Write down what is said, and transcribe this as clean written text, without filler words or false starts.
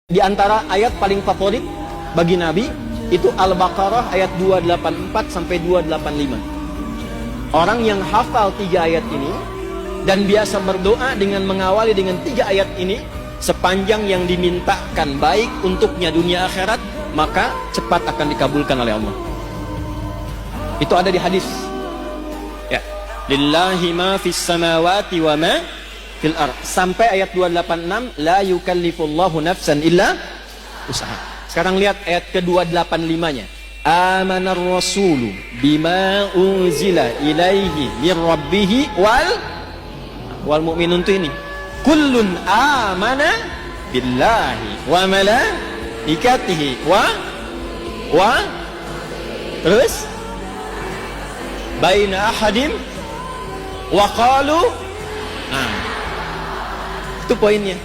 Di antara ayat paling favorit bagi Nabi itu Al-Baqarah ayat 284 sampai 285. Orang yang hafal 3 ayat ini dan biasa berdoa dengan mengawali dengan 3 ayat ini, sepanjang yang dimintakan baik untuknya dunia akhirat, maka cepat akan dikabulkan oleh Allah. Itu ada di hadis. Ya. Lillahi ma fis samawati wa ma fil ard. Sampai ayat 286, la yukallifullahu nafsan illa usaha. Sekarang lihat ayat ke-285-nya. Amanar rasulu bima unzila ilaihi mir rabbih wal mu'minun tu ini. Kullun amana billahi wa malaikatihi wa terus baina ahadim wa qalu. Itu poinnya.